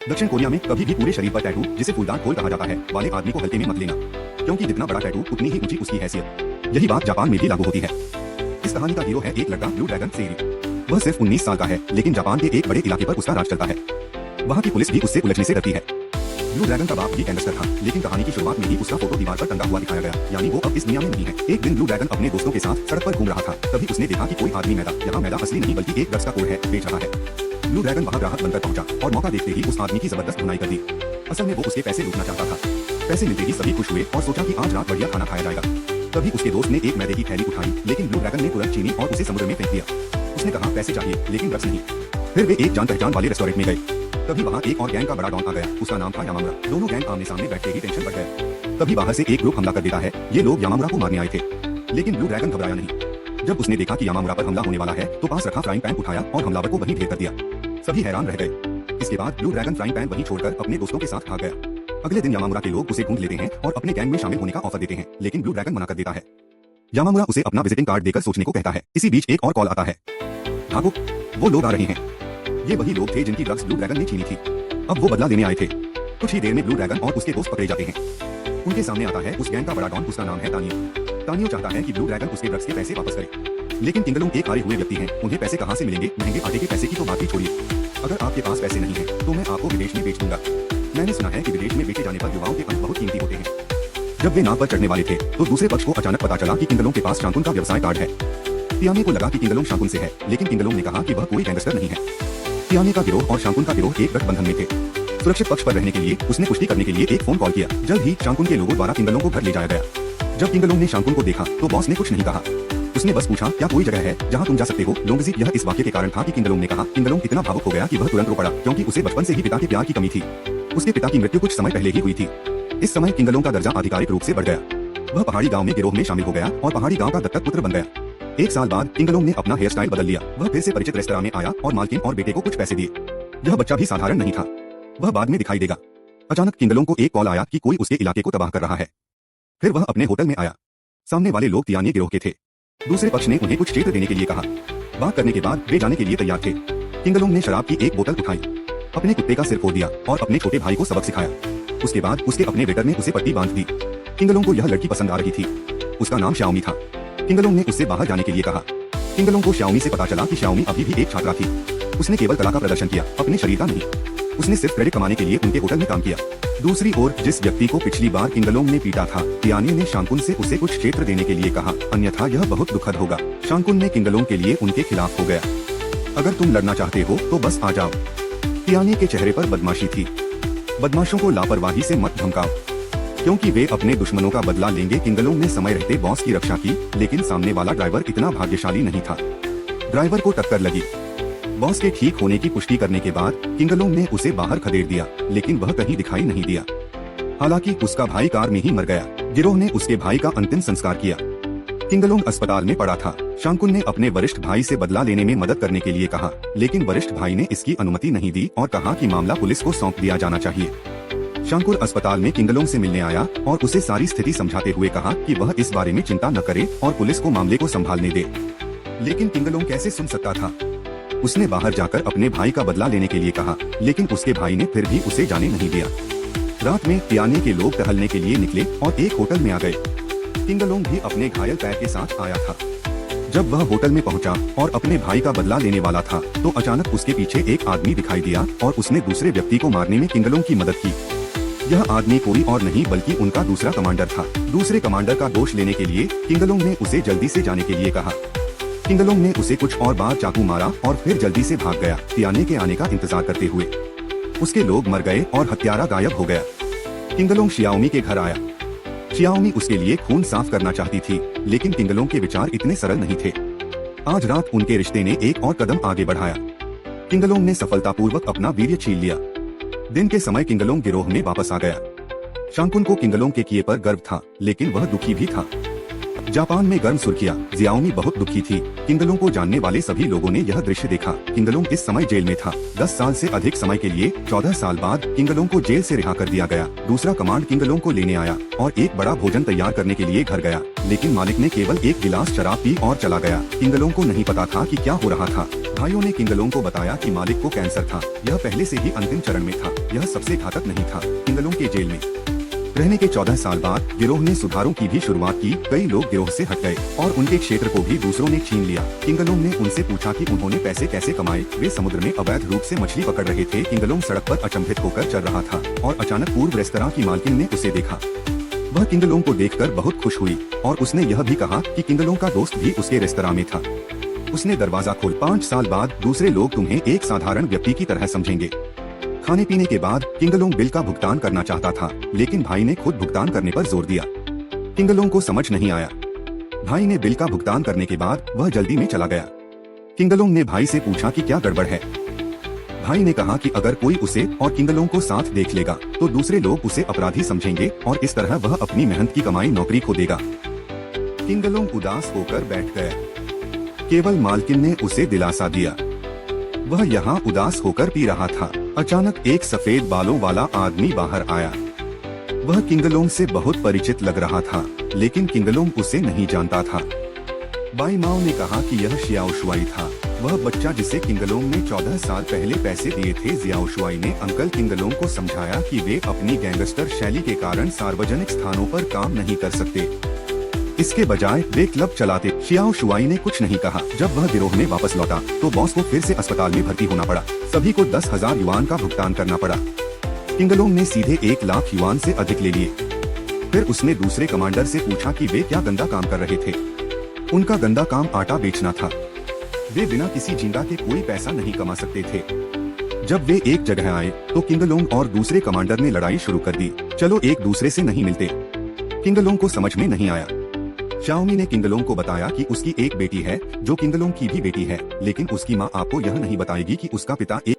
दक्षिण कोरिया में कभी भी पूरे शरीर पर टैटू, जिसे फूलदार खोल कहा जाता है, वाले आदमी को हल्के में मत लेना, क्योंकि जितना बड़ा टैटू उतनी ही ऊंची उसकी हैसियत। यही बात जापान में भी लागू होती है। इस कहानी का हीरो है एक लड़का ब्लू ड्रैगन सेरी। वह सिर्फ 19 साल का है, लेकिन जापान के एक बड़े इलाके पर उसका राज चलता है। वहाँ की पुलिस भी उससे उलझने से डरती है। ब्लू ड्रैगन का बाप भी गैंगस्टर था, लेकिन कहानी की शुरुआत में ही उसका फोटो दीवार पर टंगा हुआ दिखाया गया, यानी वो अब इस दुनिया में नहीं है। एक दिन ब्लू ड्रैगन अपने दोस्तों के साथ सड़क पर घूम रहा था, तभी उसने देखा कि कोई आदमी यहाँ मैदा असली नहीं बल्कि एक ड्रग्स का कोड है, बेच रहा है। ब्लू ड्रैगन वहाँ ग्राहक बनकर पहुंचा और मौका देखते ही उस आदमी की जबरदस्त धुनाई कर दी। असल में वो उसके पैसे लूटना चाहता था। पैसे मिलते ही सभी खुश हुए और सोचा कि आज रात बढ़िया खाना खाया जाएगा। तभी उसके दोस्त ने एक मैदे की थैली उठाई, लेकिन ब्लू ड्रैगन ने तुरंत छीनी और उसे समुद्र में फेंक दिया। उसने कहा पैसे चाहिए लेकिन ड्रग्स नहीं। फिर वे एक जान पहचान वाले रेस्टोरेंट में गए। तभी वहाँ एक और गैंग का बड़ा डॉन आ गया, उसका नाम था यामामुरा। दोनों गैंग आमने सामने बैठते ही टेंशन बढ़ गए। तभी बाहर से एक ग्रुप हमला कर देता है। ये लोग यामामुरा को मारने आए थे, लेकिन ब्लू ड्रैगन घबराया नहीं। जब उसने देखा कि यामामुरा पर हमला होने वाला है, तो पास रखा फ्राइंग पैन उठाया और हमलावर को वहीं ढेर कर दिया। सभी हैरान रह गए। इसके बाद ब्लू ड्रैगन फ्राइंग पैन वहीं छोड़कर अपने दोस्तों के साथ भाग गया। अगले दिन यामामुरा के लोग उसे ढूंढ लेते हैं और अपने गैंग में शामिल होने का ऑफर देते हैं, लेकिन ब्लू ड्रैगन मना कर देता है। यामामुरा उसे अपना विजिटिंग कार्ड देकर सोचने को कहता है। इसी बीच एक और कॉल आता है। भागो, वो लोग आ रहे हैं। ये वही लोग थे जिनकी ड्रग्स ब्लू ड्रैगन ने छीनी थी। अब वो बदला लेने आए थे। कुछ ही देर में ब्लू ड्रैगन और उसके दोस्त पकड़े जाते हैं। उनके सामने आता है उस गैंग का बड़ा डॉन, उसका नाम है तानियो। तानियो चाहता है कि ब्लू ड्रैगन उसके ड्रग्स के पैसे वापस करे, लेकिन किंगलोंग एक हारे हुए व्यक्ति हैं, उन्हें पैसे कहाँ से मिलेंगे। महंगे आटे के पैसे की तो बात ही छोड़िए, अगर आपके पास पैसे नहीं है तो मैं आपको विदेश में बेच दूंगा। मैंने सुना है कि विदेश में बेचे जाने पर युवाओं के अंक बहुत कीमती होते हैं। जब वे नाव पर चढ़ने वाले थे तो दूसरे पक्ष को अचानक पता चला कि किंगलोंग के पास शांकुन का व्यवसाय कार्ड है। तियाने को लगा कि किंगलोंग शांकुन से है, लेकिन किंगलोंग ने कहा कि वह कोई गैंगस्टर नहीं है। तियाने का गिरोह और शांकुन का गिरोह एक गठबंधन में थे। सुरक्षित पक्ष पर रहने के लिए उसने पुष्टि करने के लिए एक फोन कॉल किया। जल्द ही शांकुन के लोगों द्वारा किंगलोंग को घर ले जाया गया। जब किंगलोंग ने शांकुन को देखा तो बॉस ने कुछ नहीं कहा। उसने बस पूछा, क्या कोई जगह है जहां तुम जा सकते हो। लोंगजी यह इस वाक्य के कारण था कि किंगलोंग ने कहा। किंगलोंग इतना भावुक हो गया कि वह तुरंत रो पड़ा, क्योंकि उसे बचपन से ही पिता के प्यार की कमी थी। उसके पिता की मृत्यु कुछ समय पहले ही हुई थी। इस समय किंगलोंग का दर्जा आधिकारिक रूप से बढ़ गया। वह पहाड़ी गांव में गिरोह में शामिल हो गया और पहाड़ी गांव का दत्तक पुत्र बन गया। एक साल बाद किंगलोंग ने अपना हेयर स्टाइल बदल लिया। वह फिर से परिचित रेस्तरां में आया और मालकिन और बेटे को कुछ पैसे दिए। यह बच्चा भी साधारण नहीं था, वह बाद में दिखाई देगा। अचानक किंगलोंग को एक कॉल आया कि कोई उसके इलाके को तबाह कर रहा है। फिर वह अपने होटल में आया। सामने वाले लोग तियाने गिरोह के थे। दूसरे पक्ष ने उन्हें कुछ क्षेत्र देने के लिए कहा। बात करने के बाद वे जाने के लिए तैयार थे। किंगलोंग ने शराब की एक बोतल उठाई, अपने कुत्ते का सिर फोड़ दिया और अपने छोटे भाई को सबक सिखाया। उसके बाद उसके अपने वेटर ने उसे पट्टी बांध दी। किंगलोंग को यह लड़की पसंद आ रही थी। उसका नाम श्याओमी था। किंगलोंग ने उससे बाहर जाने के लिए कहा। किंगलोंग को श्याओमी से पता चला कि श्याओमी अभी भी एक छात्रा थी। उसने केवल कला का प्रदर्शन किया, अपने शरीर का नहीं। उसने सिर्फ क्रेडिट कमाने के लिए उनके होटल में काम किया। दूसरी ओर जिस व्यक्ति को पिछली बार किंगलोंग ने पीटा था, तियाने ने शांकुन से उसे कुछ क्षेत्र देने के लिए कहा, अन्यथा यह बहुत दुखद होगा। शांकुन ने किंगलोंग के लिए उनके खिलाफ हो गया। अगर तुम लड़ना चाहते हो तो बस आ जाओ। तियाने के चेहरे पर बदमाशी थी। बदमाशों को लापरवाही से मत धमकाओ, क्योंकि वे अपने दुश्मनों का बदला लेंगे। किंगलोंग ने समय रहते बॉस की रक्षा की, लेकिन सामने वाला ड्राइवर इतना भाग्यशाली नहीं था। ड्राइवर को टक्कर लगी। बॉस के ठीक होने की पुष्टि करने के बाद किंगलोंग ने उसे बाहर खदेड़ दिया, लेकिन वह कहीं दिखाई नहीं दिया। हालांकि उसका भाई कार में ही मर गया। गिरोह ने उसके भाई का अंतिम संस्कार किया। किंगलोंग अस्पताल में पड़ा था। शांकुन ने अपने वरिष्ठ भाई से बदला लेने में मदद करने के लिए कहा, लेकिन वरिष्ठ भाई ने इसकी अनुमति नहीं दी और कहा कि मामला पुलिस को सौंप दिया जाना चाहिए। शांकुन अस्पताल में किंगलोंग से मिलने आया और उसे सारी स्थिति समझाते हुए कहा कि वह इस बारे में चिंता न करे और पुलिस को मामले को संभालने दे। लेकिन किंगलोंग कैसे सुन सकता था। उसने बाहर जाकर अपने भाई का बदला लेने के लिए कहा, लेकिन उसके भाई ने फिर भी उसे जाने नहीं दिया। रात में तियाने के लोग टहलने के लिए निकले और एक होटल में आ गए। किंगलोंग भी अपने घायल पैर के साथ आया था। जब वह होटल में पहुंचा और अपने भाई का बदला लेने वाला था, तो अचानक उसके पीछे एक आदमी दिखाई दिया और उसने दूसरे व्यक्ति को मारने में किंगलोंग की मदद की। यह आदमी कोई और नहीं बल्कि उनका दूसरा कमांडर था। दूसरे कमांडर का दोष लेने के लिए किंगलोंग ने उसे जल्दी से जाने के लिए कहा। किंगलोंग ने उसे कुछ और बार चाकू मारा और फिर जल्दी से भाग गया, तियाने के आने का इंतजार करते हुए। उसके लोग मर गए और हत्यारा गायब हो गया। किंगलोंग शियाओमी के घर आया। शियाओमी उसके लिए खून साफ करना चाहती थी, लेकिन किंगलोंग के विचार इतने सरल नहीं थे। आज रात उनके रिश्ते ने एक और कदम आगे बढ़ाया। किंगलोंग ने सफलतापूर्वक अपना वीर्य छीन लिया। दिन के समय किंगलोंग गिरोह में वापस आ गया। शांकुन को किंगलोंग के किए पर गर्व था, लेकिन वह दुखी भी था। जापान में गर्म सुर्खियां। जियाओमी बहुत दुखी थी। किंगलोंग को जानने वाले सभी लोगों ने यह दृश्य देखा। किंगलोंग इस समय जेल में था। 10 साल से अधिक समय के लिए 14 साल बाद किंगलोंग को जेल से रिहा कर दिया गया। दूसरा कमांड किंगलोंग को लेने आया और एक बड़ा भोजन तैयार करने के लिए घर गया, लेकिन मालिक ने केवल एक गिलास शराब पी और चला गया। किंगलोंग को नहीं पता था कि क्या हो रहा था। भाइयों ने किंगलोंग को बताया कि मालिक को कैंसर था। यह पहले से ही अंतिम चरण में था। यह सबसे घातक नहीं था। किंगलोंग के जेल में रहने के 14 साल बाद गिरोह ने सुधारों की भी शुरुआत की। कई लोग गिरोह से हट गए और उनके क्षेत्र को भी दूसरों ने छीन लिया। किंगलोंग ने उनसे पूछा कि उन्होंने पैसे कैसे कमाए। वे समुद्र में अवैध रूप से मछली पकड़ रहे थे। किंगलोंग सड़क पर अचंभित होकर चल रहा था और अचानक पूर्व रेस्तरां की मालकिन ने उसे देखा। वह किंगलोंग को देखकर बहुत खुश हुई और उसने यह भी कहा कि किंगलोंग का दोस्त भी उसके रेस्तरां में था। उसने दरवाजा खोल 5 साल बाद दूसरे लोग तुम्हें एक साधारण व्यक्ति की तरह समझेंगे। खाने पीने के बाद किंगलोंग बिल का भुगतान करना चाहता था, लेकिन भाई ने खुद भुगतान करने पर जोर दिया। किंगलोंग को समझ नहीं आया। भाई ने बिल का भुगतान करने के बाद वह जल्दी में चला गया। किंगलोंग ने भाई से पूछा कि क्या गड़बड़ है। भाई ने कहा कि अगर कोई उसे और किंगलोंग को साथ देख लेगा तो दूसरे लोग उसे अपराधी समझेंगे और इस तरह वह अपनी मेहनत की कमाई नौकरी खो देगा। किंगलोंग उदास होकर बैठ गया। केवल मालकिन ने उसे दिलासा दिया। वह यहाँ उदास होकर पी रहा था। अचानक एक सफेद बालों वाला आदमी बाहर आया। वह किंगलोंग से बहुत परिचित लग रहा था, लेकिन किंगलोंग उसे नहीं जानता था। बाई माओ ने कहा कि यह शियाओ शुआई था, वह बच्चा जिसे किंगलोंग ने 14 साल पहले पैसे दिए थे। जियाओ शुआई ने अंकल किंगलोंग को समझाया कि वे अपनी गैंगस्टर शैली के कारण सार्वजनिक स्थानों पर काम नहीं कर सकते। इसके बजाय वे क्लब चलाते। शियाओ शुआई ने कुछ नहीं कहा। जब वह गिरोह में वापस लौटा तो बॉस को फिर से अस्पताल में भर्ती होना पड़ा। सभी को 10,000 युआन का भुगतान करना पड़ा। किंगलोंग ने सीधे 1 लाख युआन से अधिक ले लिए। फिर उसने दूसरे कमांडर से पूछा कि वे क्या गंदा काम कर रहे थे। उनका गंदा काम आटा बेचना था। वे बिना किसी झींगा के कोई पैसा नहीं कमा सकते थे। जब वे एक जगह आए तो किंगलोंग और दूसरे कमांडर ने लड़ाई शुरू कर दी। चलो एक दूसरे से नहीं मिलते। किंगलोंग को समझ में नहीं आया। शाओमी ने किंगलोंग को बताया कि उसकी एक बेटी है जो किंगलोंग की भी बेटी है, लेकिन उसकी माँ आपको यह नहीं बताएगी कि उसका पिता एक